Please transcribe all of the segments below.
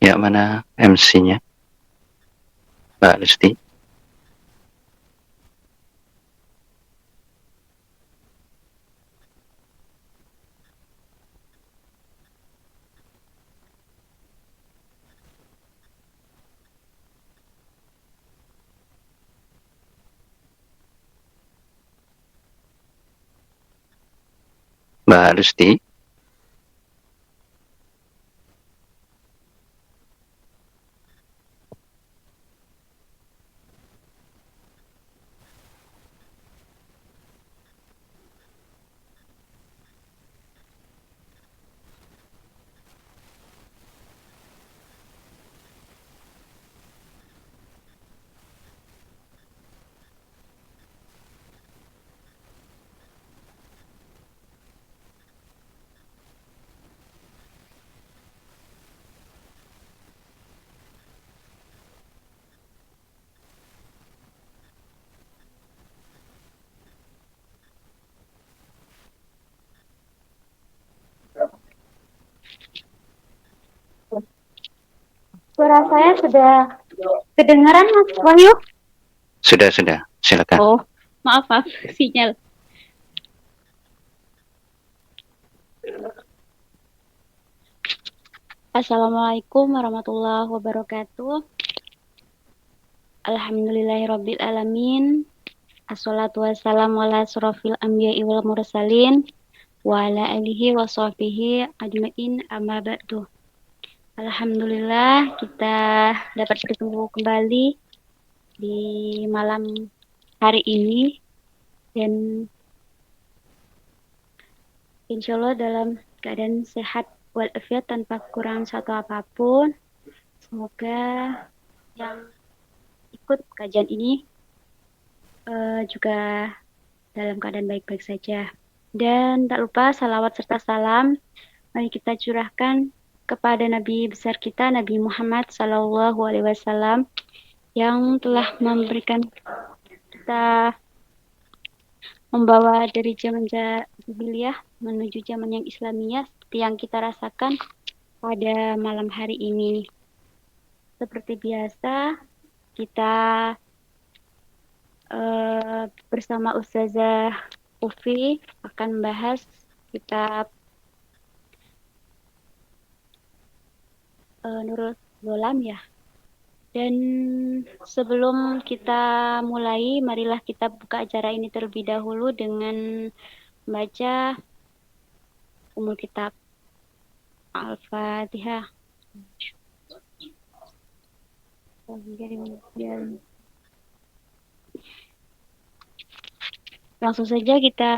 Ya, mana MC-nya? Mbak Lesti. Mbak Lesti. Suara saya sudah kedengaran, Mas Wahyu? Sudah, silakan. Oh, maaf, sinyal. Assalamualaikum warahmatullahi wabarakatuh. Alhamdulillahirabbil alamin. Assalatu wassalamu ala asrofil anbiya'i wal mursalin wa ala alihi wa sahbihi ajmain amma ba'du. Alhamdulillah kita dapat bertemu kembali di malam hari ini dan insya Allah dalam keadaan sehat walafiat tanpa kurang satu apapun. Semoga yang ikut kajian ini juga dalam keadaan baik-baik saja. Dan tak lupa salawat serta salam mari kita curahkan kepada Nabi besar kita, Nabi Muhammad SAW, yang telah memberikan kita membawa dari zaman jahiliyah menuju zaman yang Islamiyah seperti yang kita rasakan pada malam hari ini. Seperti biasa, kita bersama Ustazah Ufi akan membahas kitab Nurul Gholam ya. Dan sebelum kita mulai, marilah kita buka acara ini terlebih dahulu dengan membaca umul kitab Al-Fatihah. Langsung saja kita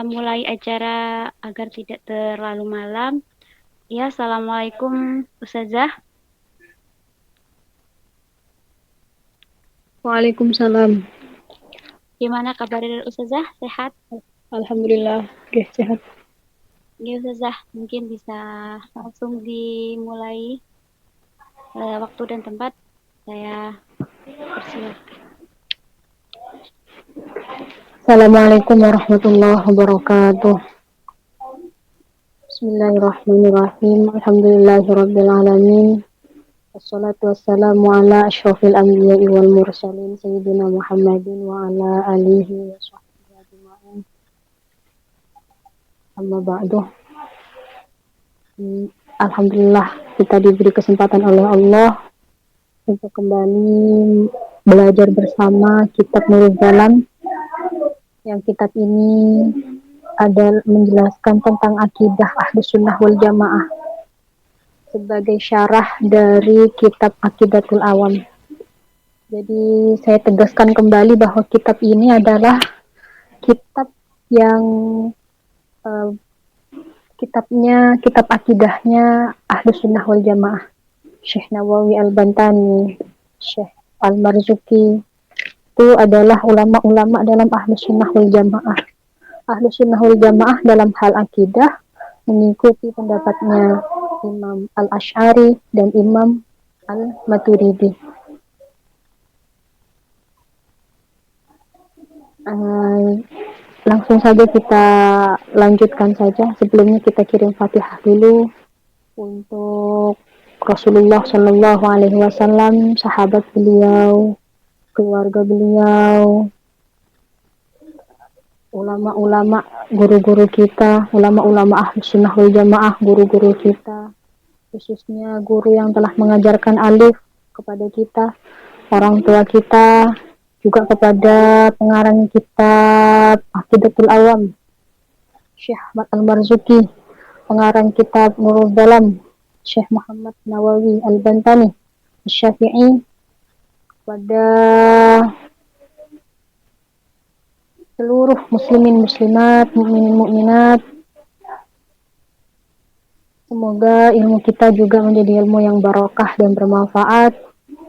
mulai acara agar tidak terlalu malam. Ya, Assalamualaikum Ustazah. Waalaikumsalam. Gimana kabar dari Ustazah? Sehat? Alhamdulillah, oke, sehat. Ini Ustazah, mungkin bisa langsung dimulai waktu dan tempat. Saya persilakan. Assalamualaikum warahmatullahi wabarakatuh. Bismillahirrahmanirrahim. Alhamdulillahirabbil alamin. Wassalatu wassalamu ala asyrofil anbiya'i wal mursalin sayyidina Muhammadin wa ala alihi wa sahbihi ajma'in. Amma ba'du. Alhamdulillah kita diberi kesempatan oleh Allah untuk kembali belajar bersama kitab Nurul Gholam. Yang kitab ini ada menjelaskan tentang akidah Ahlus Sunnah wal Jamaah sebagai syarah dari kitab Aqidatul Awam. Jadi saya tegaskan kembali bahwa kitab ini adalah kitab yang kitab akidahnya Ahlus Sunnah wal Jamaah. Syekh Nawawi Al-Bantani, Syekh Al-Marzuki itu adalah ulama-ulama dalam Ahlus Sunnah wal Jamaah. Ahlus Sunnah wal Jamaah dalam hal akidah mengikuti pendapatnya Imam Al-Asy'ari dan Imam Al-Maturidi. Langsung saja kita lanjutkan saja. Sebelumnya kita kirim Fatihah dulu untuk Rasulullah Shallallahu Alaihi Wasallam, sahabat beliau, keluarga beliau, ulama-ulama, guru-guru kita, ulama-ulama ahlu sunnah wal jamaah, guru-guru kita, khususnya guru yang telah mengajarkan alif kepada kita, orang tua kita, juga kepada pengarang kitab Aqidatul Awam, Syekh Ahmad Al-Marzuki, pengarang kitab Nurul Dalam, Syekh Muhammad Nawawi Al-Bantani, Syafi'i, pada seluruh muslimin muslimat, mukminin mukminat. Semoga ilmu kita juga menjadi ilmu yang barokah dan bermanfaat.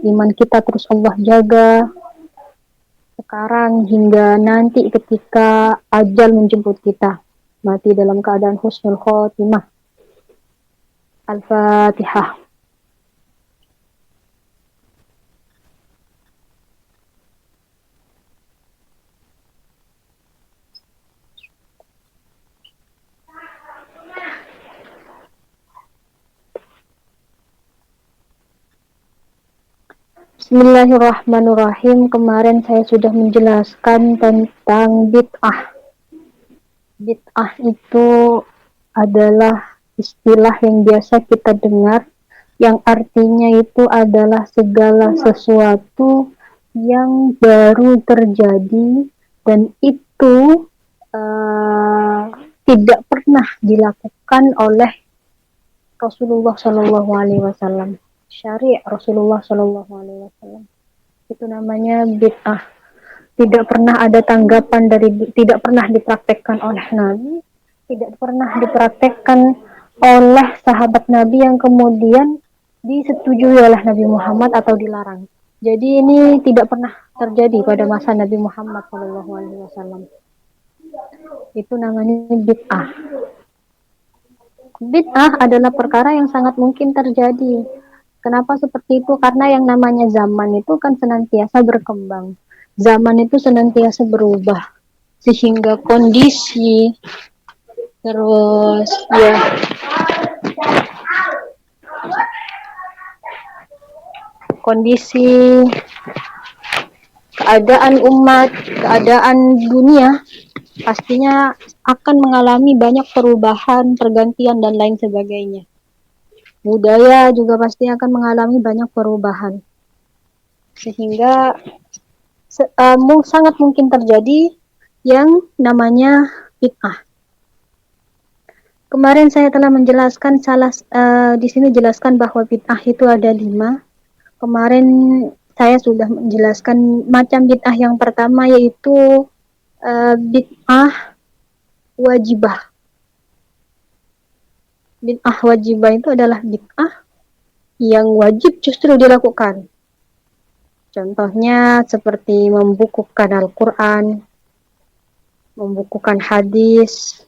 Iman kita terus Allah jaga sekarang hingga nanti ketika ajal menjemput kita, mati dalam keadaan husnul khotimah. Al-Fatihah. Bismillahirrahmanirrahim. Kemarin saya sudah menjelaskan tentang bid'ah. Bid'ah itu adalah istilah yang biasa kita dengar, yang artinya itu adalah segala sesuatu yang baru terjadi dan itu tidak pernah dilakukan oleh Rasulullah Shallallahu Alaihi Wasallam. Syariat Rasulullah Shallallahu Alaihi Wasallam itu namanya bid'ah. Tidak pernah ada tanggapan tidak pernah dipraktekkan oleh Nabi, tidak pernah dipraktekkan oleh sahabat Nabi yang kemudian disetujui oleh Nabi Muhammad atau dilarang. Jadi ini tidak pernah terjadi pada masa Nabi Muhammad Shallallahu Alaihi Wasallam. Itu namanya bid'ah. Bid'ah adalah perkara yang sangat mungkin terjadi. Kenapa seperti itu? Karena yang namanya zaman itu kan senantiasa berkembang. Zaman itu senantiasa berubah. Sehingga kondisi, terus ya, kondisi, keadaan umat, keadaan dunia pastinya akan mengalami banyak perubahan, pergantian, dan lain sebagainya. Budaya juga pasti akan mengalami banyak perubahan, sehingga sangat mungkin terjadi yang namanya bid'ah. Kemarin saya telah menjelaskan di sini jelaskan bahwa bid'ah itu ada 5. Kemarin saya sudah menjelaskan macam bid'ah yang pertama, yaitu bid'ah wajibah. Bid'ah wajibah itu adalah bid'ah yang wajib justru dilakukan. Contohnya seperti membukukan Al-Quran, membukukan hadis,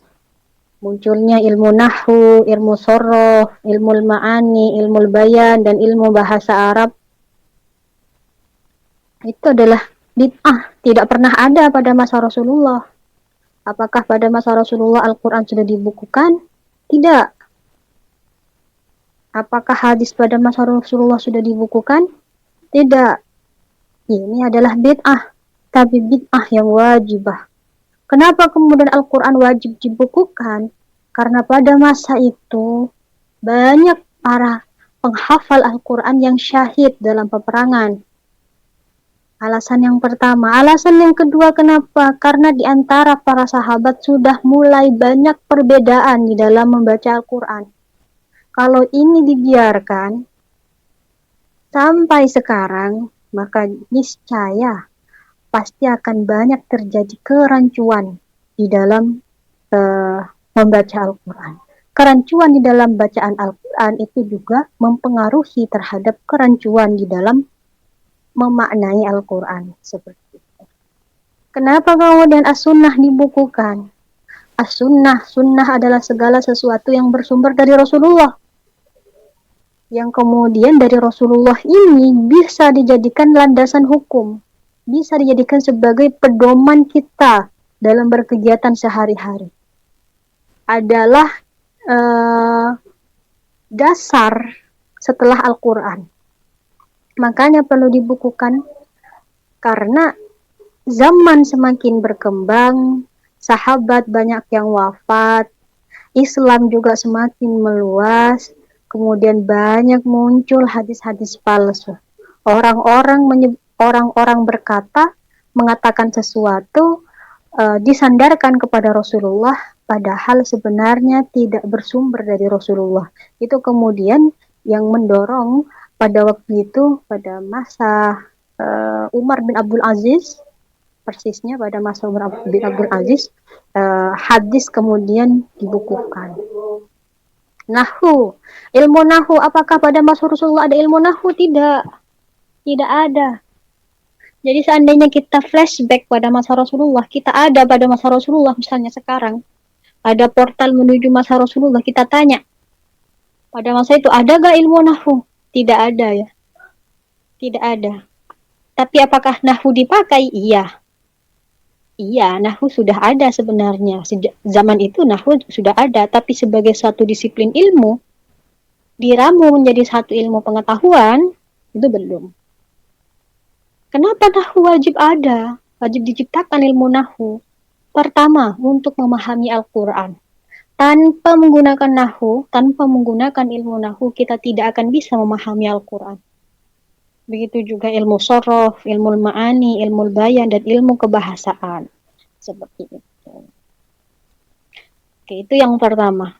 munculnya ilmu nahwu, ilmu sorof, ilmu ma'ani, ilmu bayan, dan ilmu bahasa Arab. Itu adalah bid'ah, tidak pernah ada pada masa Rasulullah. Apakah pada masa Rasulullah Al-Quran sudah dibukukan? Tidak. Apakah hadis pada masa Rasulullah sudah dibukukan? Tidak. Ini adalah bid'ah, tapi bid'ah yang wajibah. Kenapa kemudian Al-Quran wajib dibukukan? Karena pada masa itu banyak para penghafal Al-Quran yang syahid dalam peperangan. Alasan yang pertama. Alasan yang kedua, kenapa? Karena di antara para sahabat sudah mulai banyak perbedaan di dalam membaca Al-Quran. Kalau ini dibiarkan sampai sekarang, maka niscaya pasti akan banyak terjadi kerancuan di dalam membaca Al-Quran. Kerancuan di dalam bacaan Al-Quran itu juga mempengaruhi terhadap kerancuan di dalam memaknai Al-Quran. Seperti itu. Kenapa kemudian as-sunnah dibukukan? Sunnah adalah segala sesuatu yang bersumber dari Rasulullah. Yang kemudian dari Rasulullah ini bisa dijadikan landasan hukum, bisa dijadikan sebagai pedoman kita dalam berkegiatan sehari-hari. Adalah dasar setelah Al-Quran. Makanya perlu dibukukan, karena zaman semakin berkembang, sahabat banyak yang wafat, Islam juga semakin meluas, kemudian banyak muncul hadis-hadis palsu. Orang-orang berkata, mengatakan sesuatu, disandarkan kepada Rasulullah, padahal sebenarnya tidak bersumber dari Rasulullah. Itu kemudian yang mendorong pada waktu itu, pada masa Umar bin Abdul Aziz, persisnya pada masa Umar bin Abdul Aziz, hadis kemudian dibukukan. Nahu, ilmu nahu, apakah pada masa Rasulullah ada ilmu nahu? Tidak ada. Jadi seandainya kita flashback pada masa Rasulullah, kita ada pada masa Rasulullah, misalnya sekarang ada portal menuju masa Rasulullah, kita tanya, pada masa itu ada gak ilmu nahu? Tidak ada ya. Tidak ada. Tapi apakah nahu dipakai? Iya. Iya, nahu sudah ada sebenarnya. Sejak zaman itu nahu sudah ada, tapi sebagai suatu disiplin ilmu, diramu menjadi satu ilmu pengetahuan, itu belum. Kenapa nahu wajib ada? Wajib diciptakan ilmu nahu. Pertama, untuk memahami Al-Quran. Tanpa menggunakan nahu, tanpa menggunakan ilmu nahu, kita tidak akan bisa memahami Al-Quran. Begitu juga ilmu sorof, ilmu ma'ani, ilmu bayan, dan ilmu kebahasaan. Seperti itu. Oke, itu yang pertama.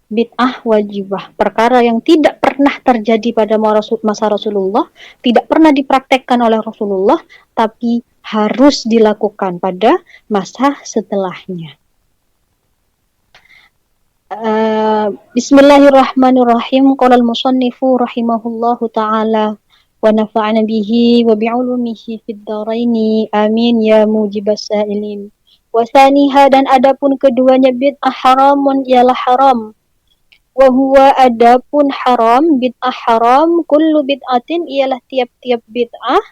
Bid'ah wajibah. Perkara yang tidak pernah terjadi pada masa Rasulullah, tidak pernah dipraktekkan oleh Rasulullah, tapi harus dilakukan pada masa setelahnya. Bismillahirrahmanirrahim. Qala al-musannifu rahimahullahu ta'ala wa nafa'ana bihi wa bi'ulumihi fid dharaini amin ya mujibas sa'ilin. Wa thaniha, dan adapun keduanya bid'ah haramun ialah haram. Wa huwa adapun haram, bid'ah haram, kullu bid'atin ialah tiap-tiap bid'ah,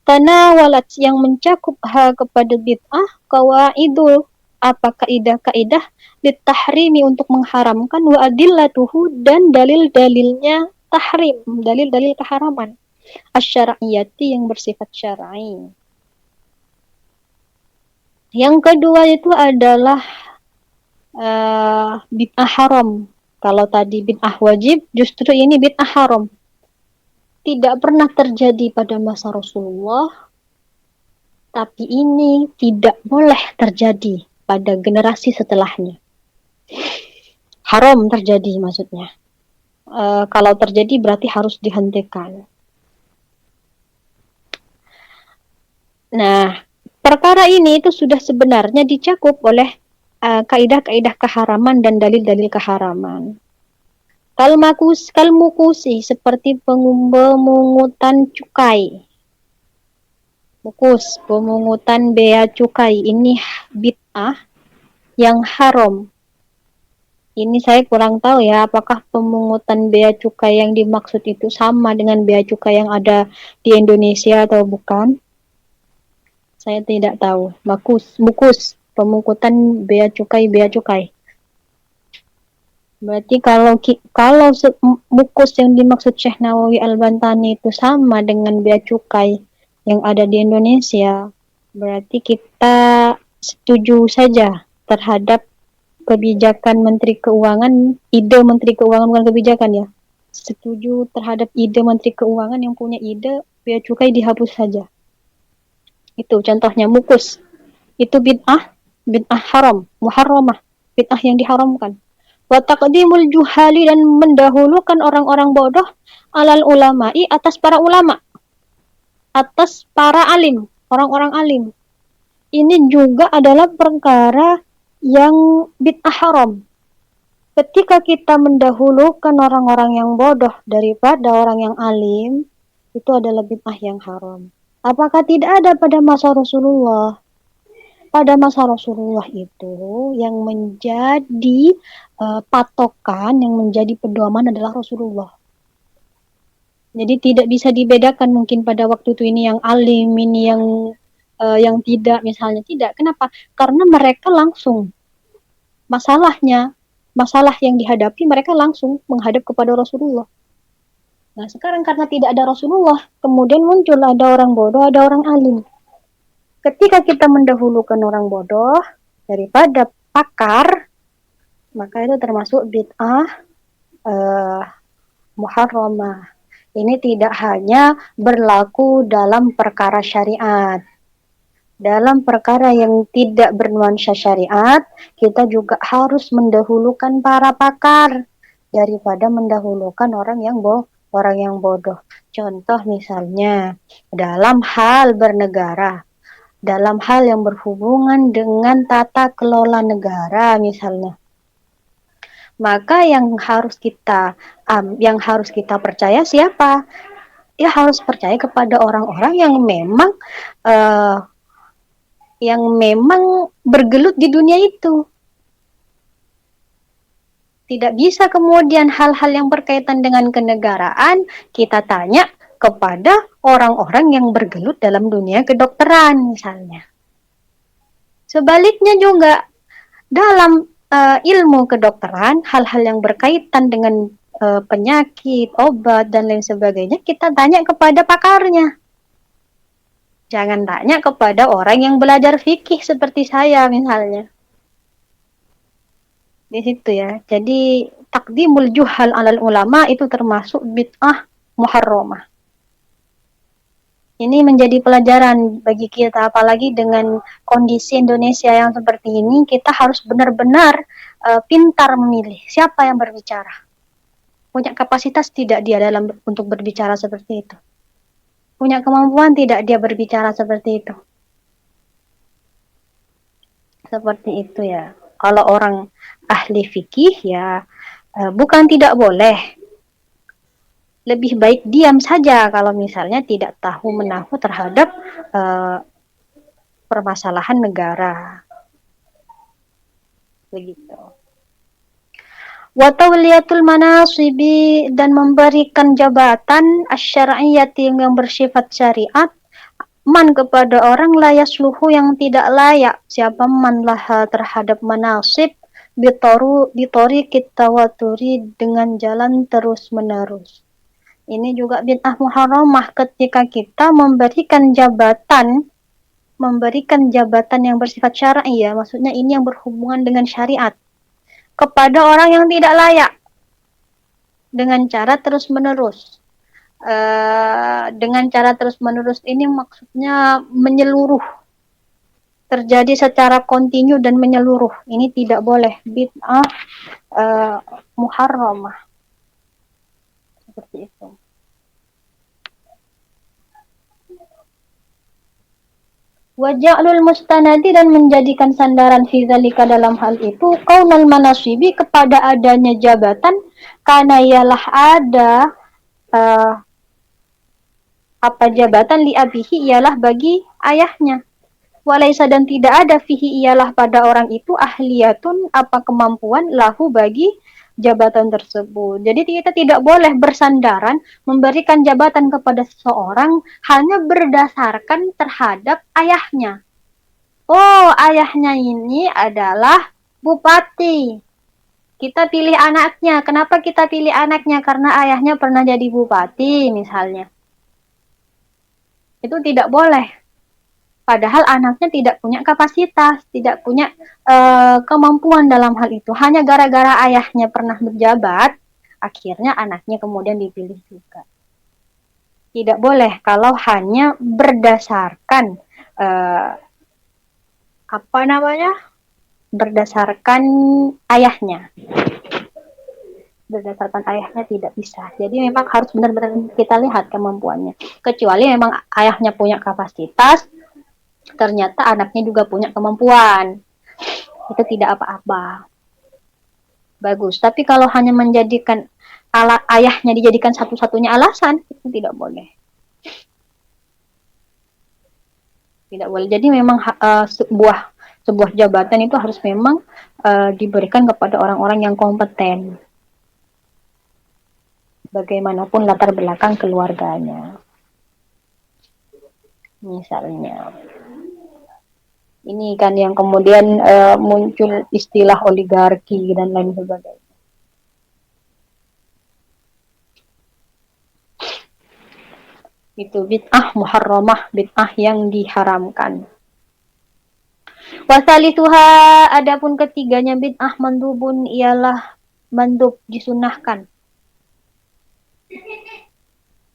tanawalat yang mencakup kepada bid'ah, qawaidul, apa kaidah-kaidah, litahrimi untuk mengharamkan, wa adillatuhu, dan dalil-dalilnya tahrim, dalil-dalil keharaman, asy-syar'iyyati yang bersifat syar'i. Yang kedua itu adalah bid'ah haram. Kalau tadi bid'ah wajib, justru ini bid'ah haram. Tidak pernah terjadi pada masa Rasulullah, tapi ini tidak boleh terjadi pada generasi setelahnya. Haram terjadi maksudnya. Kalau terjadi berarti harus dihentikan. Nah, perkara ini itu sudah sebenarnya dicakup oleh kaidah-kaidah keharaman dan dalil-dalil keharaman. Kalmukusi, seperti pemungutan cukai. Mukus, pemungutan bea cukai, ini bid'ah yang haram. Ini saya kurang tahu ya, apakah pemungutan bea cukai yang dimaksud itu sama dengan bea cukai yang ada di Indonesia atau bukan. Saya tidak tahu. Mukus, pemungutan bea cukai. Berarti kalau mukus yang dimaksud Syekh Nawawi Al-Bantani itu sama dengan bea cukai yang ada di Indonesia, berarti kita setuju saja terhadap kebijakan Menteri Keuangan, ide Menteri Keuangan, bukan kebijakan ya. Setuju terhadap ide Menteri Keuangan yang punya ide bea cukai dihapus saja. Itu contohnya mukus. Itu bid'ah haram, muharramah, bid'ah yang diharamkan. Wa taqdimul juhali, dan mendahulukan orang-orang bodoh alal ulama'i, atas para ulama, atas para alim, orang-orang alim. Ini juga adalah perkara yang bid'ah haram. Ketika kita mendahulukan orang-orang yang bodoh daripada orang yang alim, itu adalah bid'ah yang haram. Apakah tidak ada pada masa Rasulullah? Pada masa Rasulullah itu yang menjadi patokan, yang menjadi pedoman adalah Rasulullah. Jadi tidak bisa dibedakan mungkin pada waktu itu ini yang alim, ini yang tidak, misalnya tidak. Kenapa? Karena mereka langsung masalah yang dihadapi, mereka langsung menghadap kepada Rasulullah. Nah, sekarang karena tidak ada Rasulullah, kemudian muncul ada orang bodoh, ada orang alim. Ketika kita mendahulukan orang bodoh daripada pakar, maka itu termasuk bid'ah muharramah. Ini tidak hanya berlaku dalam perkara syariat. Dalam perkara yang tidak bernuansa syariat, kita juga harus mendahulukan para pakar daripada mendahulukan orang yang bodoh. Contoh misalnya dalam hal bernegara, dalam hal yang berhubungan dengan tata kelola negara misalnya. Maka yang harus kita percaya siapa? Ya harus percaya kepada orang-orang yang memang bergelut di dunia itu. Tidak bisa kemudian hal-hal yang berkaitan dengan kenegaraan kita tanya kepada orang-orang yang bergelut dalam dunia kedokteran misalnya. Sebaliknya juga dalam ilmu kedokteran, hal-hal yang berkaitan dengan penyakit, obat, dan lain sebagainya, kita tanya kepada pakarnya. Jangan tanya kepada orang yang belajar fikih seperti saya misalnya. Di situ ya. Jadi takdimul juhal alal ulama itu termasuk bid'ah muharramah. Ini menjadi pelajaran bagi kita, apalagi dengan kondisi Indonesia yang seperti ini, kita harus benar-benar pintar memilih siapa yang berbicara. Punya kapasitas tidak dia untuk berbicara seperti itu? Punya kemampuan tidak dia berbicara seperti itu? Seperti itu ya. Kalau orang ahli fikih ya bukan tidak boleh. Lebih baik diam saja kalau misalnya tidak tahu menahu terhadap permasalahan negara. Begitu. Wa tawliyatul manasibi, dan memberikan jabatan asy-syar'iyyati yang bersifat syariat man kepada orang layasluhu yang tidak layak, siapa man laha terhadap manasib bitori kita waturi dengan jalan terus menerus. Ini juga bid'ah muharramah ketika kita memberikan jabatan yang bersifat syar'i ya, maksudnya ini yang berhubungan dengan syariat kepada orang yang tidak layak dengan cara terus menerus. Dengan cara terus menerus ini maksudnya menyeluruh, terjadi secara kontinu dan menyeluruh. Ini tidak boleh, bid'ah muharramah seperti itu. Waja'lul mustanadi, dan menjadikan sandaran fi zalika dalam hal itu qaunal manasibi kepada adanya jabatan, karena ialah ada apa jabatan li abihi ialah bagi ayahnya, walaisa dan tidak ada fihi ialah pada orang itu ahliyatun apa kemampuan lahu bagi jabatan tersebut. Jadi kita tidak boleh bersandaran memberikan jabatan kepada seseorang hanya berdasarkan terhadap ayahnya. Oh, ayahnya ini adalah bupati. Kita pilih anaknya. Kenapa kita pilih anaknya? Karena ayahnya pernah jadi bupati misalnya. Itu tidak boleh. Padahal anaknya tidak punya kapasitas, tidak punya kemampuan dalam hal itu. Hanya gara-gara ayahnya pernah menjabat, akhirnya anaknya kemudian dipilih juga. Tidak boleh kalau hanya berdasarkan berdasarkan ayahnya. Berdasarkan ayahnya tidak bisa. Jadi memang harus benar-benar kita lihat kemampuannya. Kecuali memang ayahnya punya kapasitas, ternyata anaknya juga punya kemampuan, itu tidak apa-apa, bagus. Tapi kalau hanya menjadikan ayahnya dijadikan satu-satunya alasan, itu tidak boleh. Tidak boleh. Jadi memang sebuah jabatan itu harus memang diberikan kepada orang-orang yang kompeten, bagaimanapun latar belakang keluarganya. Misalnya ini kan yang kemudian muncul istilah oligarki dan lain sebagainya. Itu bid'ah muharramah, bid'ah yang diharamkan. Wasalisuha, adapun ketiganya bid'ah mandubun ialah mandub, disunahkan.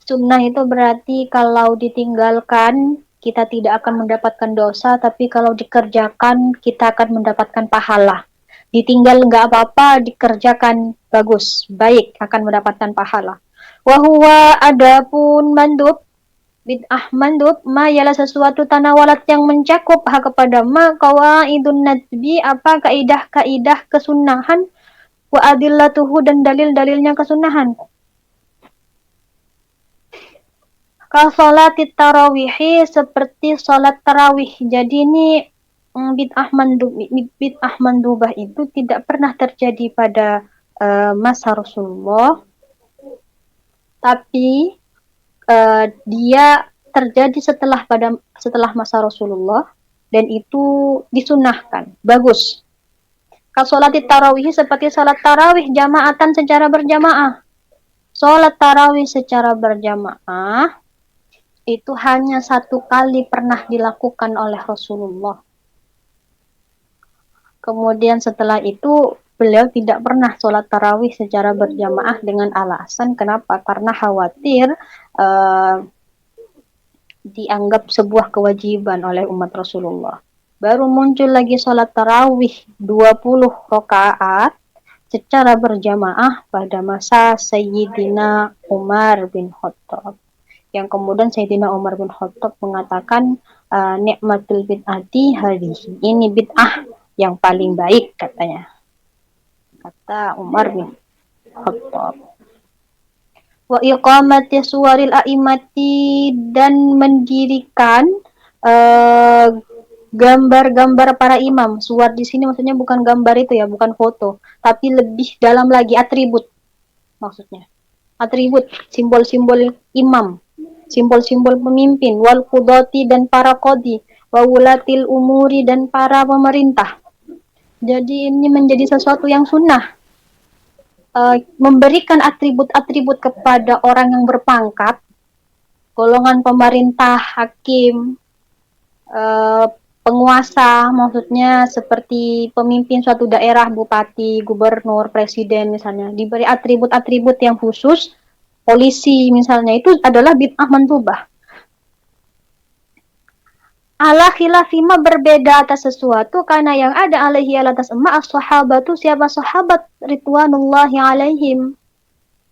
Sunnah itu berarti kalau ditinggalkan kita tidak akan mendapatkan dosa, tapi kalau dikerjakan kita akan mendapatkan pahala. Ditinggal nggak apa-apa, dikerjakan bagus, baik, akan mendapatkan pahala. Wahuwa, adapun mandub, bid'ah mandub, ma ialah sesuatu tanawalat yang mencakup kepada ma qawaidun nadbi, apa kaidah-kaidah kesunahan, wa adillatuhu, dan dalil-dalilnya kesunahan. Ka sholatit tarawihi, seperti sholat tarawih. Jadi ini bid'ah mandubah itu tidak pernah terjadi pada masa Rasulullah, tapi dia terjadi setelah masa Rasulullah, dan itu disunahkan, bagus. Ka sholatit tarawih, seperti sholat tarawih jamaatan, secara berjamaah. Sholat tarawih secara berjamaah itu hanya satu kali pernah dilakukan oleh Rasulullah. Kemudian setelah itu beliau tidak pernah sholat tarawih secara berjamaah dengan alasan kenapa? Karena khawatir dianggap sebuah kewajiban oleh umat Rasulullah. Baru muncul lagi sholat tarawih 20 rakaat secara berjamaah pada masa Sayyidina Umar bin Khattab. Yang kemudian Sayyidina Umar bin Khattab mengatakan nikmatul bid'ati hadhihi, ini bid'ah yang paling baik, katanya, kata Umar bin Khattab. Wa iqamati suwaril a'imati, dan mendirikan gambar-gambar para imam. Suwar di sini maksudnya bukan gambar itu ya, bukan foto, tapi lebih dalam lagi atribut, maksudnya atribut, simbol-simbol imam, simbol-simbol pemimpin, wal qudati, dan para qadi, wa wulatil umuri, dan para pemerintah. Jadi ini menjadi sesuatu yang sunnah, memberikan atribut-atribut kepada orang yang berpangkat, golongan pemerintah, hakim, penguasa, maksudnya seperti pemimpin suatu daerah, bupati, gubernur, presiden misalnya, diberi atribut-atribut yang khusus, polisi misalnya, itu adalah bid'ah mandubah. Ala khilafima, berbeda atas sesuatu, karena yang ada alaihi atas emak as-sahabatu, siapa sahabat ridwanullahi alaihim,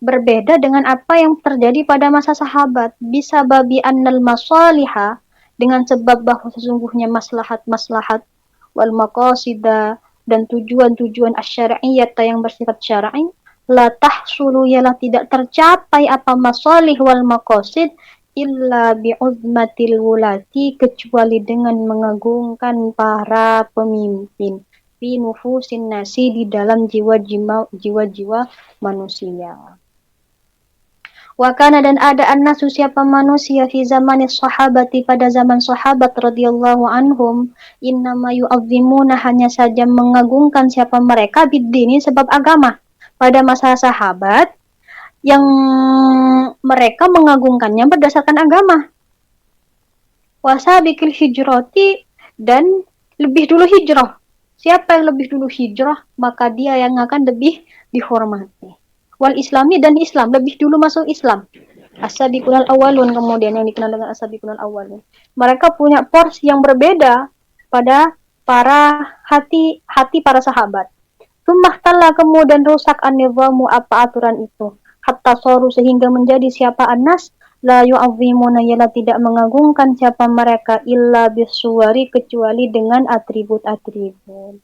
berbeda dengan apa yang terjadi pada masa sahabat. Bisa babi annal masaliha, dengan sebab bahwa sesungguhnya maslahat-maslahat, wal maqasida, dan tujuan-tujuan asyar'iyyah yang bersifat syar'i, la tahsulu, ialah tidak tercapai apa masalih wal maqasid illa bi'uzmatil wulati, kecuali dengan mengagungkan para pemimpin, fi nufusin nasi, di dalam jiwa-jiwa manusia. Wakana, dan ada annasu, siapa manusia, fi zamanis sahabati, pada zaman sahabat radhiyallahu anhum, innama yu'azzimuna, hanya saja mengagungkan siapa mereka, biddini, sebab agama. Pada masa sahabat yang mereka mengagungkannya berdasarkan agama. Wasabiqil hijrati, dan lebih dulu hijrah. Siapa yang lebih dulu hijrah, maka dia yang akan lebih dihormati. Wal islami, dan Islam, lebih dulu masuk Islam. As-sabiqunal awwalun, kemudian yang dikenal dengan as-sabiqunal awwalun. Mereka punya porsi yang berbeda pada hati para sahabat. Tumahtalla, kemudian rusak an-nizamu, apa aturan itu, hatta soru, sehingga menjadi siapa anas, la yu'azzimuna, ialah tidak mengagungkan siapa mereka, illa bisuwari, kecuali dengan atribut-atribut.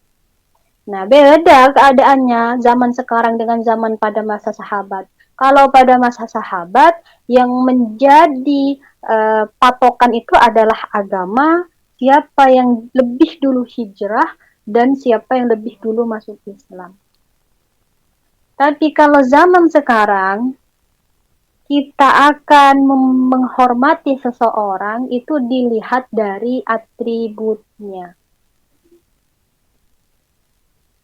Nah, beda keadaannya zaman sekarang dengan zaman pada masa sahabat. Kalau pada masa sahabat, yang menjadi patokan itu adalah agama, siapa yang lebih dulu hijrah, dan siapa yang lebih dulu masuk Islam. Tapi kalau zaman sekarang, kita akan menghormati seseorang itu dilihat dari atributnya.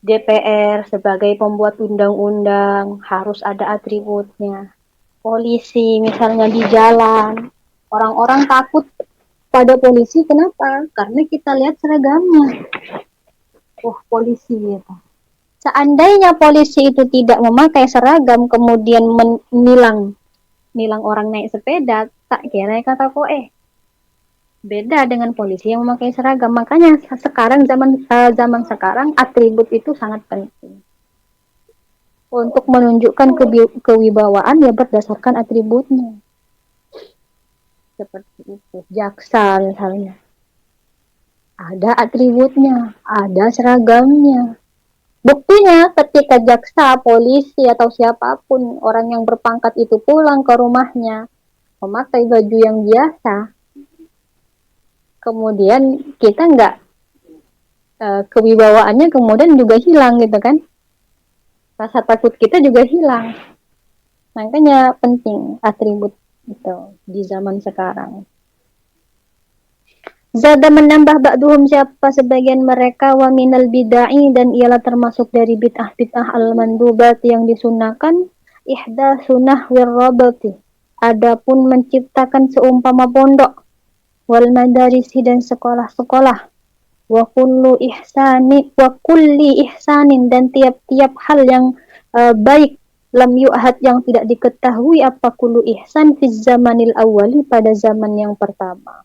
DPR sebagai pembuat undang-undang harus ada atributnya. Polisi misalnya di jalan Orang-orang takut pada polisi, kenapa? Karena kita lihat seragamnya. Oh, polisi gitu. Seandainya polisi itu tidak memakai seragam, kemudian nilang orang naik sepeda, tak kira kata beda dengan polisi yang memakai seragam. Makanya sekarang zaman sekarang atribut itu sangat penting. Untuk menunjukkan kewibawaan ya berdasarkan atributnya. Seperti itu. Jaksa misalnya. Ada atributnya, ada seragamnya. Buktinya ketika jaksa, polisi, atau siapapun orang yang berpangkat itu pulang ke rumahnya memakai baju yang biasa, kemudian kita nggak kewibawaannya kemudian juga hilang gitu kan, rasa takut kita juga hilang. Makanya penting atribut itu di zaman sekarang. Zada menambah ba'duhum siapa sebagian mereka wa minal bid'ai dan ialah termasuk dari bid'ah-bid'ah al-mandubat yang disunahkan ihda sunnah wirrabati. Adapun menciptakan seumpama pondok wal madarisi dan sekolah-sekolah wa kulli ihsanin dan tiap-tiap hal yang baik lam yu'had yang tidak diketahui apa kullu ihsan fi zamanil awali pada zaman yang pertama.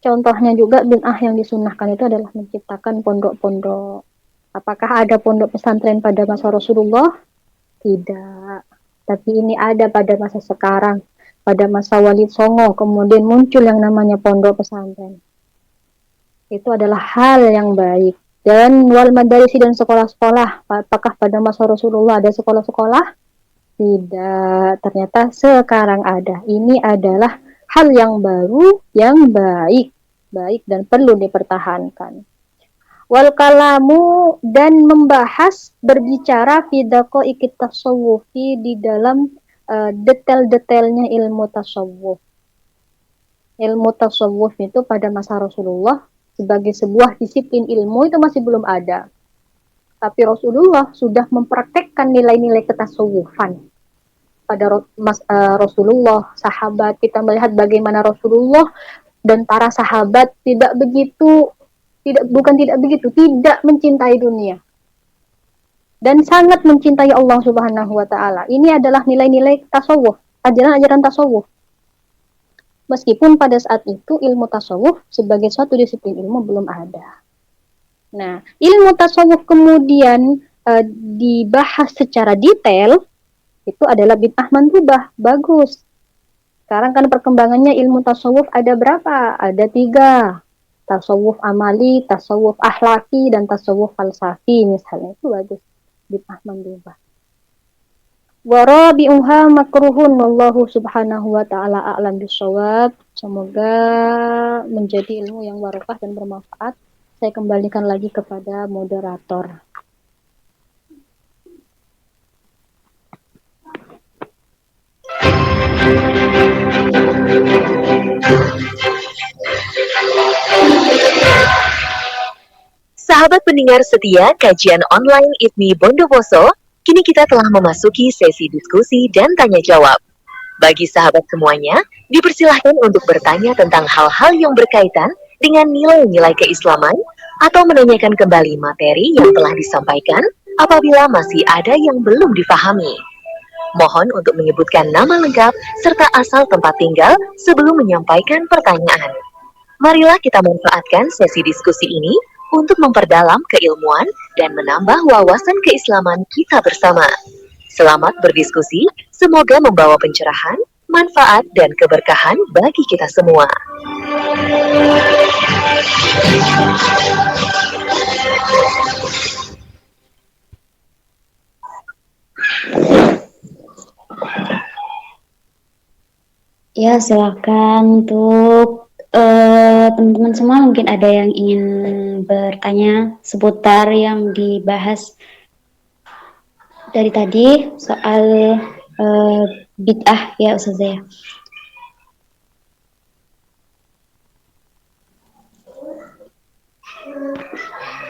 Contohnya juga bid'ah yang disunahkan itu adalah menciptakan pondok-pondok. Apakah ada pondok pesantren pada masa Rasulullah? Tidak. Tapi ini ada pada masa sekarang. Pada masa Walid Songo kemudian muncul yang namanya pondok pesantren. Itu adalah hal yang baik. Dan wal madarisi dan sekolah-sekolah. Apakah pada masa Rasulullah ada sekolah-sekolah? Tidak. Ternyata sekarang ada. Ini adalah hal yang baru, yang baik dan perlu dipertahankan. Wal kalamu dan membahas, berbicara fi daqaiqit tasawufi di dalam detail-detailnya ilmu tasawuf. Ilmu tasawuf itu pada masa Rasulullah sebagai sebuah disiplin ilmu itu masih belum ada. Tapi Rasulullah sudah mempraktekkan nilai-nilai ketasawufan. Pada Rasulullah, sahabat, kita melihat bagaimana Rasulullah dan para sahabat tidak mencintai dunia dan sangat mencintai Allah Subhanahu wa taala. Ini adalah nilai-nilai tasawuf, ajaran-ajaran tasawuf. Meskipun pada saat itu ilmu tasawuf sebagai suatu disiplin ilmu belum ada. Nah, ilmu tasawuf kemudian dibahas secara detail, itu adalah bid'ah mandubah, bagus. Sekarang kan perkembangannya ilmu tasawuf ada berapa? Ada 3. Tasawuf amali, tasawuf akhlaki, dan tasawuf falsafi misalnya. Itu bagus. Bid'ah mandubah. Wa rabi'uha makruhun wallahu subhanahu wa ta'ala a'lam bishawab. Semoga menjadi ilmu yang barokah dan bermanfaat. Saya kembalikan lagi kepada moderator. Sahabat pendengar setia kajian online ITMI Bondowoso, kini kita telah memasuki sesi diskusi dan tanya jawab. Bagi sahabat semuanya, dipersilahkan untuk bertanya tentang hal-hal yang berkaitan dengan nilai-nilai keislaman atau menanyakan kembali materi yang telah disampaikan apabila masih ada yang belum difahami. Mohon untuk menyebutkan nama lengkap serta asal tempat tinggal sebelum menyampaikan pertanyaan. Marilah kita manfaatkan sesi diskusi ini untuk memperdalam keilmuan dan menambah wawasan keislaman kita bersama. Selamat berdiskusi, semoga membawa pencerahan, manfaat, dan keberkahan bagi kita semua. Ya, silakan untuk teman-teman semua, mungkin ada yang ingin bertanya seputar yang dibahas dari tadi soal bid'ah ya Ustazah ya.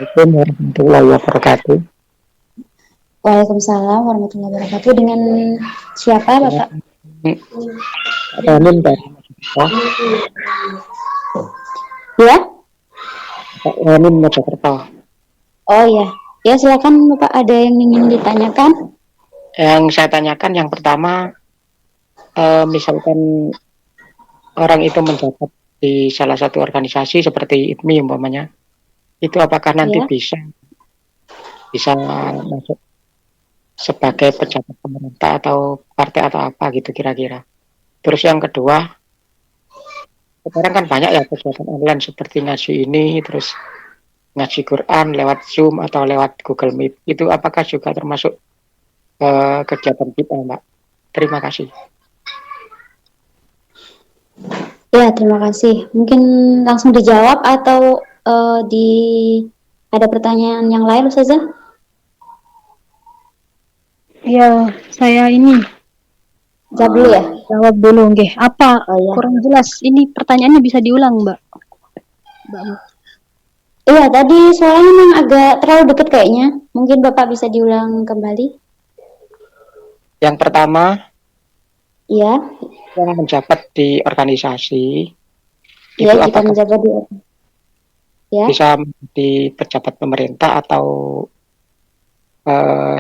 Assalamualaikum warahmatullahi wabarakatuh. Waalaikumsalam warahmatullahi wabarakatuh. Dengan siapa Bapak? Ronin dari Mojokerto. Ya? Pak Ronin Mojokerto. Oh ya. Ya silakan Bapak, ada yang ingin ditanyakan? Yang saya tanyakan yang pertama, misalkan orang itu menjabat di salah satu organisasi seperti IPMI umpamanya, itu apakah nanti Ya. bisa masuk sebagai pejabat pemerintah atau partai atau apa gitu kira-kira. Terus yang kedua, sekarang kan banyak ya kegiatan online seperti ngaji ini, terus ngaji Quran lewat Zoom atau lewat Google Meet. Itu apakah juga termasuk kegiatan kita, Mbak? Terima kasih. Ya, terima kasih. Mungkin langsung dijawab atau ada pertanyaan yang lain, Ustazah? Ya, saya ini Jawab dulu ya. jawab dulu, nggih. Apa Oh ya. kurang jelas? Ini pertanyaannya bisa diulang, Mbak? Mbak. Iya, tadi suaranya memang agak terlalu dekat kayaknya. Mungkin Bapak bisa diulang kembali. Yang pertama, Iya. yang menjabat di organisasi itu Iya, jika apakah menjabat di ya. bisa menjadi pejabat pemerintah atau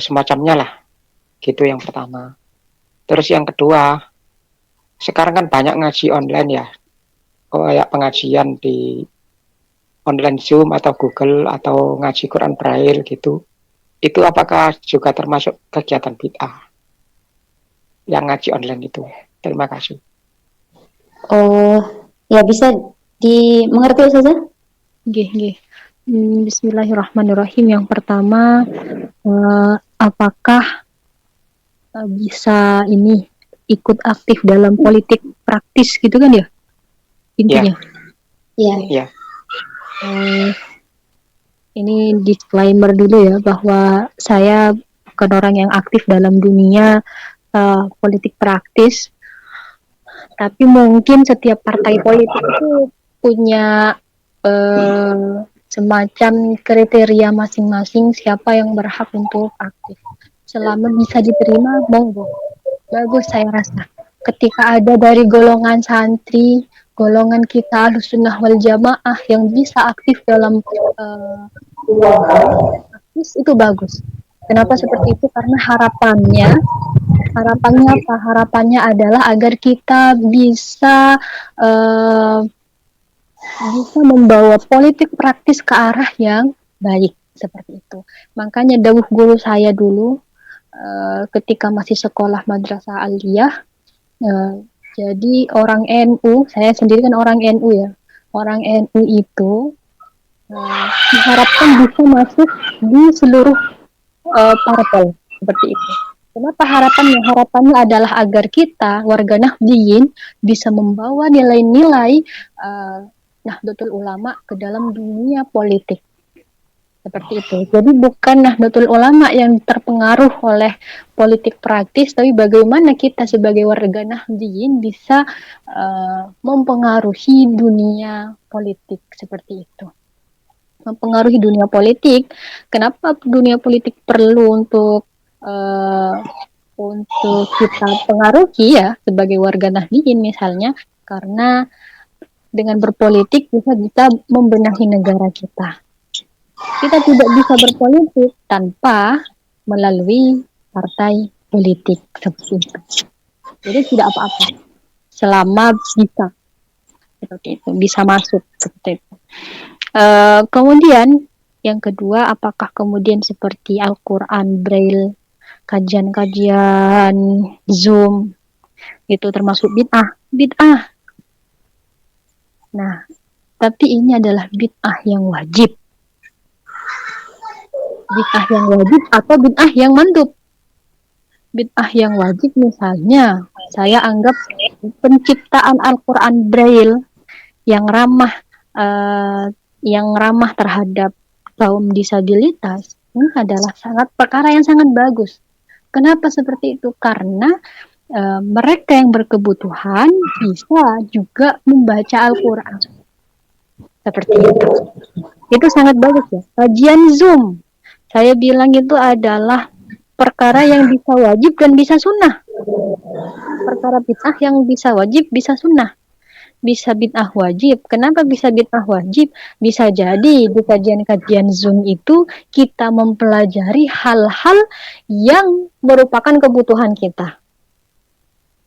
semacamnya lah, gitu yang pertama. Terus yang kedua, sekarang kan banyak ngaji online ya, kayak pengajian di online Zoom atau Google atau ngaji Quran Braille gitu. Itu apakah juga termasuk kegiatan bid'ah yang ngaji online itu? Terima kasih. Oh, ya bisa dimengerti Ustazah? Nggih. Bismillahirrahmanirrahim. Yang pertama, apakah bisa ini ikut aktif dalam politik praktis gitu kan ya? Intinya. Iya. Ini disclaimer dulu ya, bahwa saya bukan orang yang aktif dalam dunia politik praktis, tapi mungkin setiap partai politik itu punya semacam kriteria masing-masing siapa yang berhak untuk aktif. Selama bisa diterima, monggo. Bagus saya rasa. Ketika ada dari golongan santri, golongan kita Ahlussunnah wal Jamaah yang bisa aktif dalam aktif, itu bagus. Kenapa seperti itu? Karena harapannya apa? Harapannya adalah agar kita bisa membawa politik praktis ke arah yang baik, seperti itu. Makanya dawuh guru saya dulu ketika masih sekolah madrasah aliyah, jadi orang NU, saya sendiri kan orang NU ya, orang NU itu diharapkan bisa masuk di seluruh parpol, seperti itu. Kenapa harapannya? Harapannya adalah agar kita warga Nahdliyin bisa membawa nilai-nilai Nahdlatul Ulama ke dalam dunia politik, seperti itu. Jadi bukan Nahdlatul Ulama yang terpengaruh oleh politik praktis, tapi bagaimana kita sebagai warga Nahdliyin bisa mempengaruhi dunia politik, seperti itu. Mempengaruhi dunia politik. Kenapa dunia politik perlu untuk kita pengaruhi ya sebagai warga Nahdliyin misalnya? Karena dengan berpolitik bisa membenahi negara kita. Kita tidak bisa berpolitik tanpa melalui partai politik seperti itu. Jadi tidak apa-apa selama bisa seperti itu, bisa masuk seperti itu. Kemudian yang kedua, apakah kemudian seperti Al-Quran Braille, kajian-kajian Zoom itu termasuk bid'ah? Bid'ah. Nah, tapi ini adalah bid'ah yang wajib. Bid'ah yang wajib atau bid'ah yang mandub. Bid'ah yang wajib misalnya, saya anggap penciptaan Al-Quran Braille yang ramah terhadap kaum disabilitas ini adalah perkara yang sangat bagus. Kenapa seperti itu? Karena mereka yang berkebutuhan bisa juga membaca Al-Quran. Seperti itu. Itu sangat bagus ya. Kajian Zoom, saya bilang itu adalah perkara yang bisa wajib dan bisa sunnah. Perkara bid'ah yang bisa wajib, bisa sunnah. Bisa bid'ah wajib. Kenapa bisa bid'ah wajib? Bisa jadi di kajian-kajian Zoom itu kita mempelajari hal-hal yang merupakan kebutuhan kita.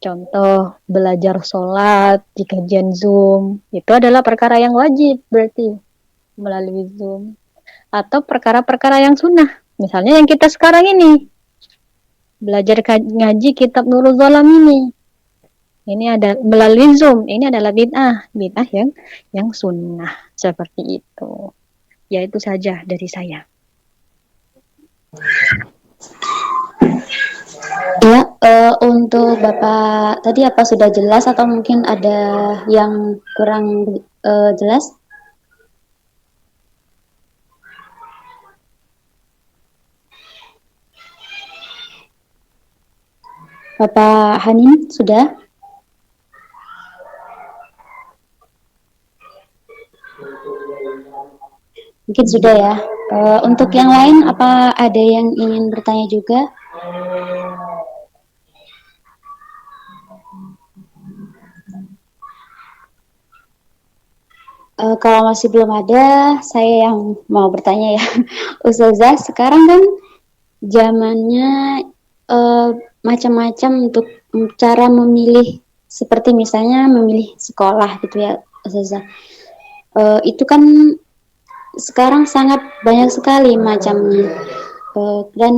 Contoh, belajar sholat di kajian Zoom. Itu adalah perkara yang wajib berarti melalui Zoom. Atau perkara-perkara yang sunnah. Misalnya yang kita sekarang ini. Belajar ngaji kitab Nurul Zolam ini. Ini ada melalui Zoom. Ini adalah bid'ah. Bid'ah yang sunnah. Seperti itu. Ya itu saja dari saya. Ya, untuk Bapak tadi apa sudah jelas atau mungkin ada yang kurang jelas? Bapak Hanin sudah? Mungkin sudah ya. Untuk yang lain, apa ada yang ingin bertanya juga? Kalau masih belum ada, saya yang mau bertanya ya. Ustazah, sekarang kan zamannya macam-macam untuk cara memilih, seperti misalnya memilih sekolah gitu ya, Ustazah. Itu kan sekarang sangat banyak sekali macamnya, dan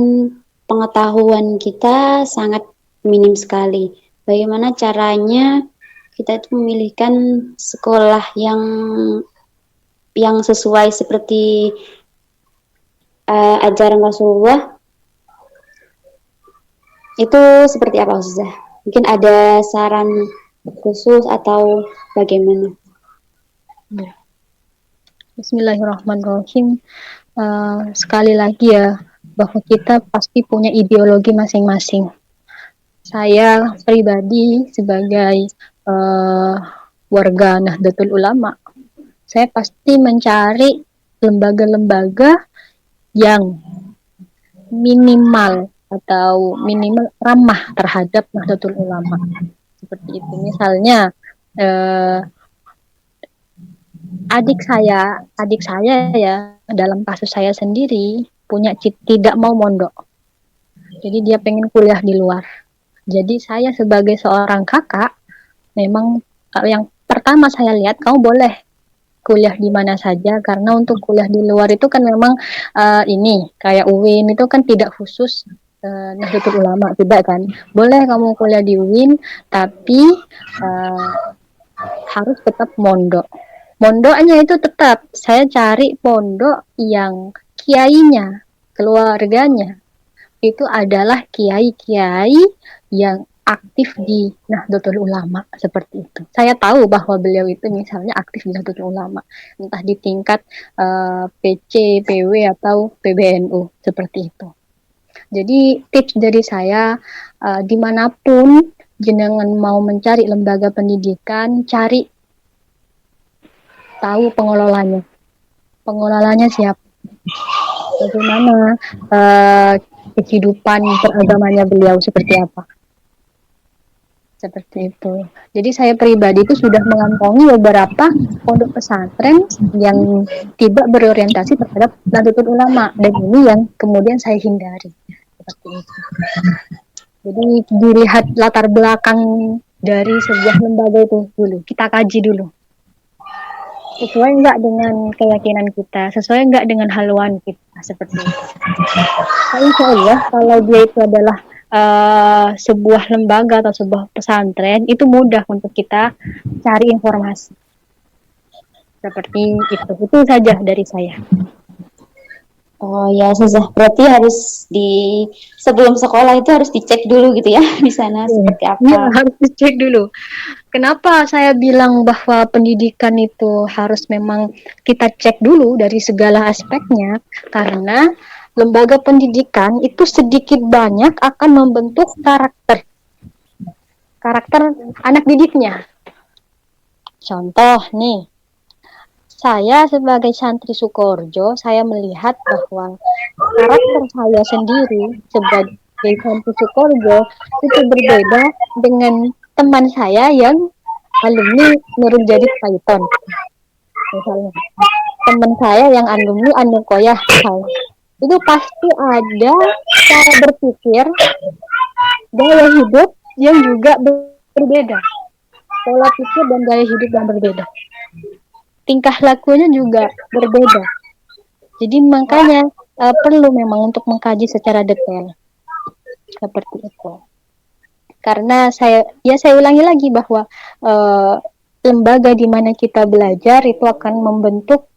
pengetahuan kita sangat minim sekali. Bagaimana caranya kita itu memilihkan sekolah yang sesuai seperti ajaran Rasulullah, itu seperti apa Ustazah? Mungkin ada saran khusus atau bagaimana? Bismillahirrahmanirrahim. Sekali lagi ya, bahwa kita pasti punya ideologi masing-masing. Saya pribadi sebagai warga Nahdlatul Ulama, saya pasti mencari lembaga-lembaga yang minimal ramah terhadap Nahdlatul Ulama. Seperti itu. Misalnya adik saya ya, dalam kasus saya sendiri punya tidak mau mondok. Jadi dia pengen kuliah di luar. Jadi saya sebagai seorang kakak, memang yang pertama saya lihat, kamu boleh kuliah di mana saja, karena untuk kuliah di luar itu kan memang ini kayak UIN itu kan tidak khusus Nahdlatul Ulama, tidak kan. Boleh kamu kuliah di UIN, tapi harus tetap mondok. Mondoknya itu tetap saya cari pondok yang kiainya, keluarganya itu adalah kiai-kiai yang aktif di Nahdlatul Ulama, seperti itu. Saya tahu bahwa beliau itu misalnya aktif di Nahdlatul Ulama, entah di tingkat PC, PW atau PBNU, seperti itu. Jadi tips dari saya, dimanapun jenengan mau mencari lembaga pendidikan, cari tahu pengelolanya. Pengelolanya siapa? Bagaimana kehidupan beragamanya beliau seperti apa? Seperti itu. Jadi saya pribadi itu sudah mengantongi beberapa pondok pesantren yang tidak berorientasi terhadap Nahdlatul Ulama, dan ini yang kemudian saya hindari. Seperti itu. Jadi dilihat latar belakang dari sebuah lembaga itu dulu, kita kaji dulu. Sesuai enggak dengan keyakinan kita, sesuai enggak dengan haluan kita, seperti itu. Nah, insya Allah kalau dia itu adalah sebuah lembaga atau sebuah pesantren, itu mudah untuk kita cari informasi. Seperti itu saja dari saya. Oh ya, Ustazah, berarti harus sebelum sekolah itu harus dicek dulu gitu ya di sana seperti apa? Iya, harus dicek dulu. Kenapa saya bilang bahwa pendidikan itu harus memang kita cek dulu dari segala aspeknya? Karena lembaga pendidikan itu sedikit banyak akan membentuk karakter anak didiknya. Contoh nih, saya sebagai santri Sukoharjo, saya melihat bahwa karakter saya sendiri di kampus Sukorjo itu berbeda dengan teman saya yang alumni Nurul Jadid Python. Misalnya teman saya yang alumni Anukoyah misalnya, itu pasti ada cara berpikir, gaya hidup yang juga berbeda, pola pikir dan gaya hidup yang berbeda, tingkah lakunya juga berbeda. Jadi makanya perlu memang untuk mengkaji secara detail seperti itu. Karena saya ulangi lagi bahwa lembaga di mana kita belajar itu akan membentuk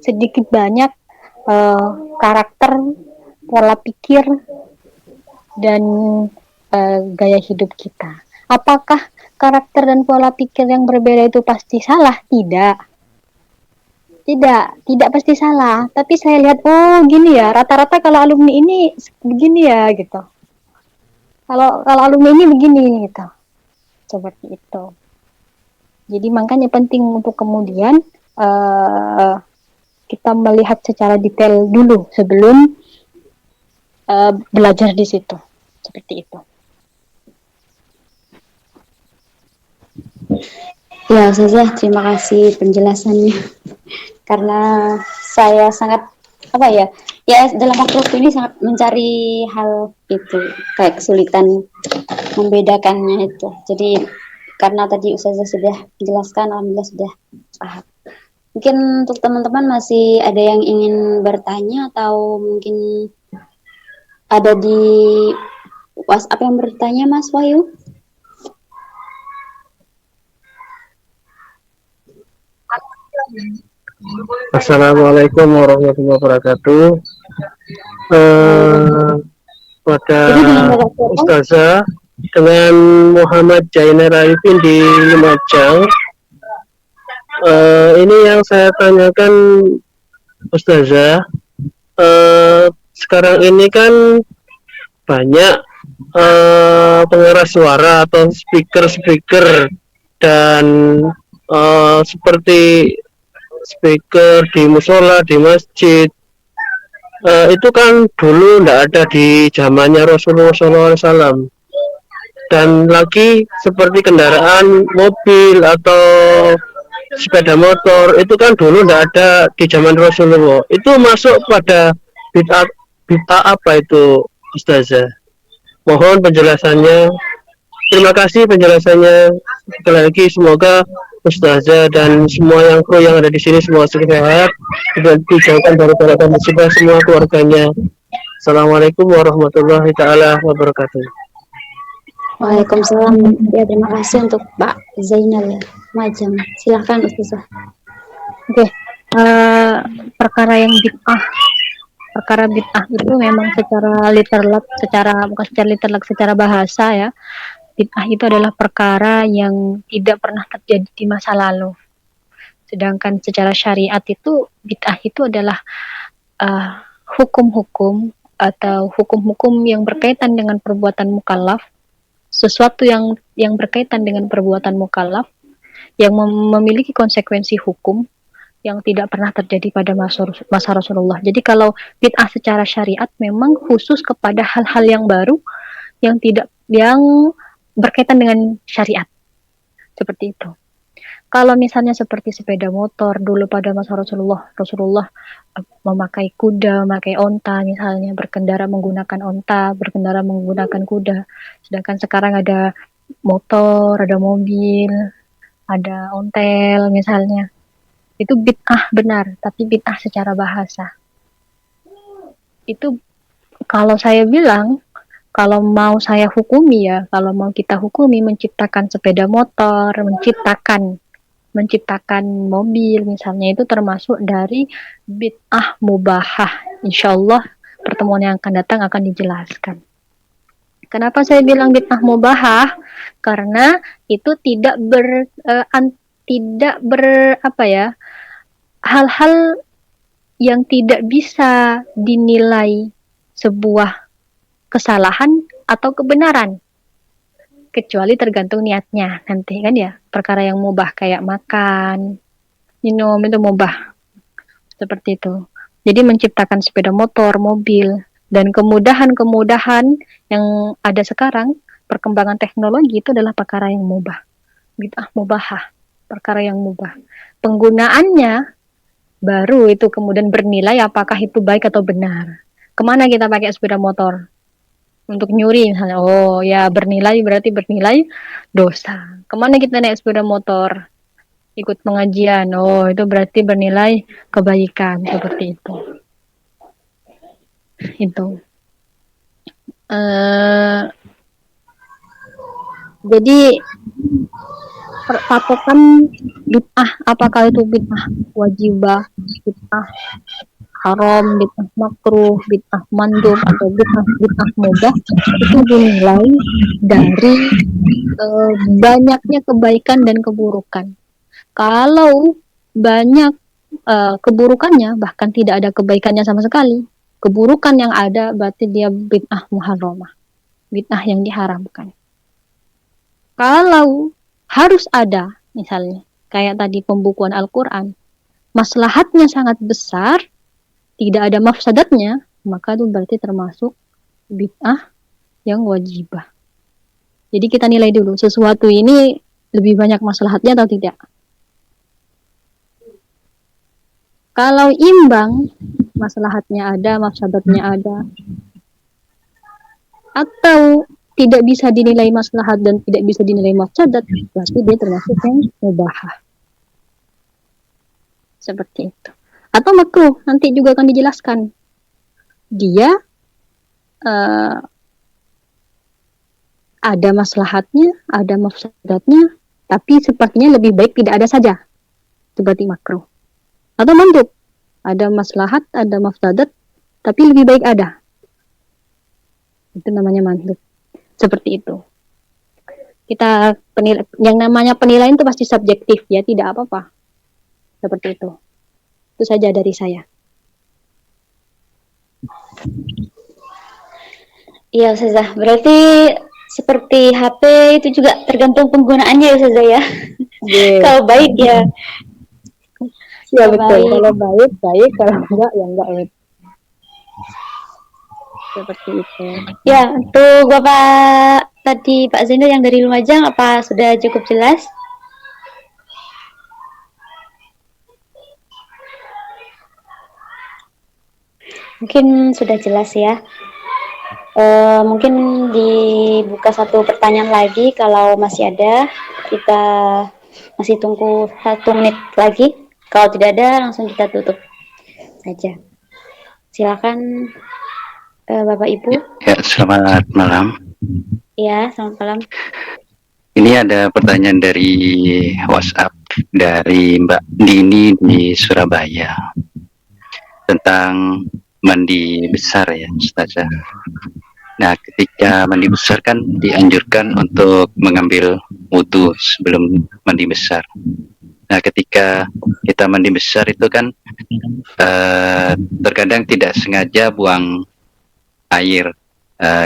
sedikit banyak karakter, pola pikir, dan gaya hidup kita. Apakah karakter dan pola pikir yang berbeda itu pasti salah? Tidak pasti salah. Tapi saya lihat, oh gini ya, rata-rata kalau alumni ini begini ya gitu. Kalau alumni ini begini gitu. Seperti itu. Jadi makanya penting untuk kemudian kita melihat secara detail dulu sebelum belajar di situ. Seperti itu. Ya, Ustazah, terima kasih penjelasannya. Karena saya sangat dalam waktu ini sangat mencari hal itu, kayak kesulitan membedakannya itu. Jadi karena tadi Ustazah sudah menjelaskan, alhamdulillah sudah paham. Mungkin untuk teman-teman masih ada yang ingin bertanya atau mungkin ada di WhatsApp yang bertanya, Mas Wahyu? Assalamualaikum warahmatullahi wabarakatuh. Pada Ustazah dengan Muhammad Jainar Arifin di Lumajang. Ini yang saya tanyakan Ustazah. Sekarang ini kan banyak pengeras suara atau speaker dan seperti speaker di musola, di masjid, itu kan dulu tidak ada di zamannya Rasulullah SAW. Dan lagi seperti kendaraan mobil atau sepeda motor, itu kan dulu tidak ada di zaman Rasulullah. Itu masuk pada bid'ah apa itu, Ustazah? Mohon penjelasannya. Terima kasih penjelasannya. Sekali lagi semoga Ustazah dan semua yang kru yang ada di sini semua sehat dan dijauhkan dari bala musibah semua keluarganya. Assalamualaikum warahmatullahi taala wabarakatuh. Waalaikumsalam. Ya, terima kasih untuk Pak Zainal Majam. Silakan Ustazah. Oke. Perkara bid'ah itu memang secara literal, secara bahasa ya. Bid'ah itu adalah perkara yang tidak pernah terjadi di masa lalu. Sedangkan secara syariat itu bid'ah itu adalah hukum-hukum atau hukum-hukum yang berkaitan dengan perbuatan mukallaf, sesuatu yang berkaitan dengan perbuatan mukallaf yang memiliki konsekuensi hukum yang tidak pernah terjadi pada masa Rasulullah. Jadi kalau bid'ah secara syariat memang khusus kepada hal-hal yang baru yang berkaitan dengan syariat. Seperti itu. Kalau misalnya seperti sepeda motor dulu pada masa Rasulullah memakai kuda, memakai onta misalnya, berkendara menggunakan onta, berkendara menggunakan kuda. Sedangkan sekarang ada motor, ada mobil, ada ontel misalnya. Itu bid'ah benar, tapi bid'ah secara bahasa. Itu kalau saya bilang, kalau mau saya hukumi ya, kalau mau kita hukumi menciptakan sepeda motor, menciptakan mobil misalnya, itu termasuk dari bid'ah mubahah. Insyaallah pertemuan yang akan datang akan dijelaskan. Kenapa saya bilang bid'ah mubahah? Karena itu tidak hal-hal yang tidak bisa dinilai sebuah kesalahan atau kebenaran, kecuali tergantung niatnya nanti kan ya. Perkara yang mubah kayak makan, minum itu mubah seperti itu. Jadi menciptakan sepeda motor, mobil, Dan kemudahan-kemudahan yang ada sekarang, perkembangan teknologi itu adalah perkara yang mubah. Bid'ah mubahah, perkara yang mubah. Penggunaannya baru itu kemudian bernilai apakah itu baik atau benar. Kemana kita pakai sepeda motor? Untuk nyuri misalnya, oh ya bernilai, berarti bernilai dosa. Kemana kita naik sepeda motor? Ikut pengajian, oh itu berarti bernilai kebaikan, seperti itu. Itu. Jadi patokan bid'ah, apakah itu bid'ah wajibah, bid'ah haram, bid'ah makruh, bid'ah mandub, atau bid'ah mubah, itu dinilai dari banyaknya kebaikan dan keburukan. Kalau banyak keburukannya, bahkan tidak ada kebaikannya sama sekali, keburukan yang ada berarti dia bid'ah muharramah, bid'ah yang diharamkan. Kalau harus ada, misalnya kayak tadi pembukuan Al-Quran, maslahatnya sangat besar, tidak ada mafsadatnya, maka itu berarti termasuk bid'ah yang wajibah. Jadi kita nilai dulu, sesuatu ini lebih banyak maslahatnya atau tidak. Kalau imbang, maslahatnya ada, mafsadatnya ada, atau tidak bisa dinilai maslahat dan tidak bisa dinilai mafsadat, berarti dia termasuk yang mubahah. Seperti itu. Atau makruh, nanti juga akan dijelaskan. Dia ada maslahatnya, ada mafsadatnya, tapi sepertinya lebih baik tidak ada saja. Itu berarti makruh. Atau mandub, ada maslahat, ada mafsadat, tapi lebih baik ada. Itu namanya mandub. Seperti itu. Kita yang namanya penilaian itu pasti subjektif ya, tidak apa-apa. Seperti itu. Itu saja dari saya. Iya Ustazah, berarti seperti HP itu juga tergantung penggunaannya ya Ustazah ya. Kalau baik ya. Ya betul, kalau baik, kalau enggak ya enggak. Seperti itu. Ya, untuk Bapak tadi Pak Zainal yang dari Lumajang, apa sudah cukup jelas? Mungkin sudah jelas ya. Mungkin dibuka satu pertanyaan lagi kalau masih ada. Kita masih tunggu 1 menit lagi. Kalau tidak ada, langsung kita tutup saja. Silakan Bapak Ibu. Ya, selamat malam. Ya, selamat malam. Ini ada pertanyaan dari WhatsApp dari Mbak Dini di Surabaya tentang mandi besar ya, Ustazah. Nah, ketika mandi besar kan dianjurkan untuk mengambil wudhu sebelum mandi besar. Nah, ketika kita mandi besar itu kan terkadang tidak sengaja buang air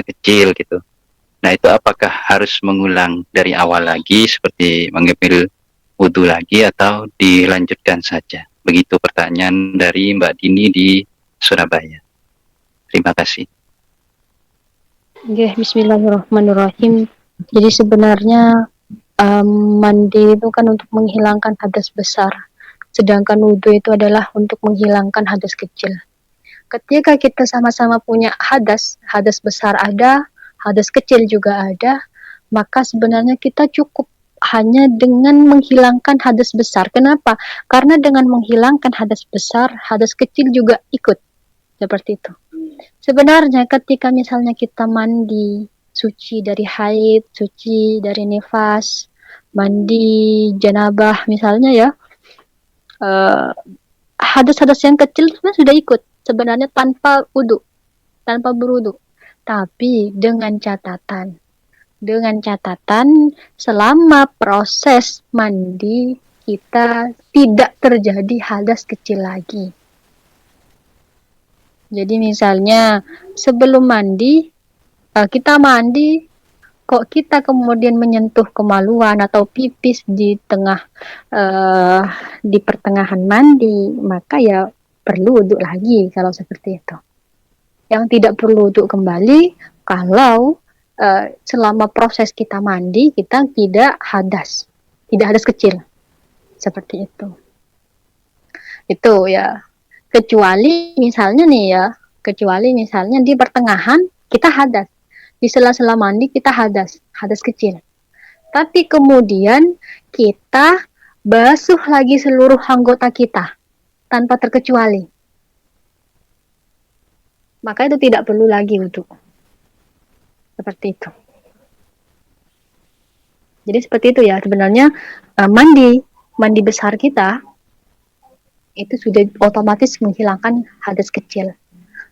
kecil gitu. Nah, itu apakah harus mengulang dari awal lagi seperti mengambil wudhu lagi atau dilanjutkan saja? Begitu pertanyaan dari Mbak Dini di Surabaya. Terima kasih. Oke, bismillahirrahmanirrahim. Jadi sebenarnya mandi itu kan untuk menghilangkan hadas besar, sedangkan wudhu itu adalah untuk menghilangkan hadas kecil. Ketika kita sama-sama punya hadas besar ada, hadas kecil juga ada, maka sebenarnya kita cukup hanya dengan menghilangkan hadas besar. Kenapa? Karena dengan menghilangkan hadas besar, hadas kecil juga ikut. Seperti itu. Sebenarnya ketika misalnya kita mandi, suci dari haid, suci dari nifas, mandi janabah misalnya ya, hadas-hadas yang kecil sudah ikut. Sebenarnya tanpa wudu, tanpa berwudu. Tapi dengan catatan selama proses mandi kita tidak terjadi hadas kecil lagi. Jadi misalnya sebelum mandi, kita mandi, kok kita kemudian menyentuh kemaluan atau pipis di pertengahan mandi, maka ya perlu wudhu lagi kalau seperti itu. Yang tidak perlu untuk kembali kalau selama proses kita mandi kita tidak hadas kecil seperti itu. Itu ya. Kecuali misalnya di pertengahan kita hadas, di sela-sela mandi kita hadas kecil. Tapi kemudian kita basuh lagi seluruh anggota kita tanpa terkecuali. Maka itu tidak perlu lagi wudhu. Seperti itu. Jadi seperti itu ya sebenarnya mandi besar kita itu sudah otomatis menghilangkan hadas kecil.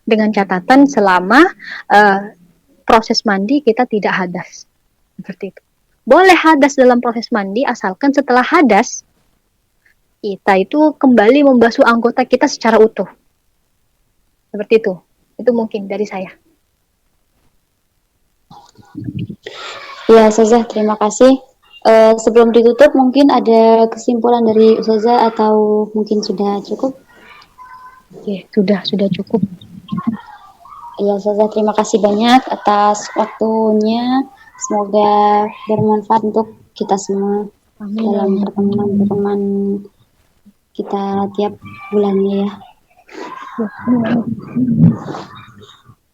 Dengan catatan selama proses mandi kita tidak hadas. Seperti itu. Boleh hadas dalam proses mandi asalkan setelah hadas kita itu kembali membasuh anggota kita secara utuh. Seperti itu. Itu mungkin dari saya. Ya, Ustazah, terima kasih. Sebelum ditutup, mungkin ada kesimpulan dari Ustazah atau mungkin sudah cukup? Oke, sudah cukup. Ya, Ustazah, terima kasih banyak atas waktunya. Semoga bermanfaat untuk kita semua. Amin. Dalam pertemuan kita tiap bulannya ya.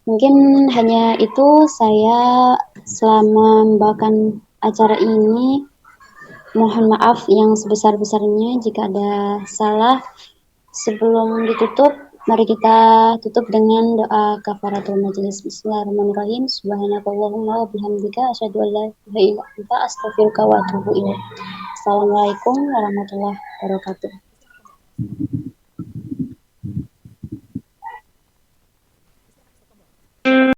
Mungkin hanya itu, saya selama membawakan acara ini mohon maaf yang sebesar-besarnya jika ada salah. Sebelum ditutup, mari kita tutup dengan doa kafaratul majelis. Bismillahirrahmanirrahim. Subhanakallahumma wa bihamdika asyhadu an la ilaha illa anta astaghfiruka wa atubu ilaik. Assalamualaikum warahmatullahi wabarakatuh.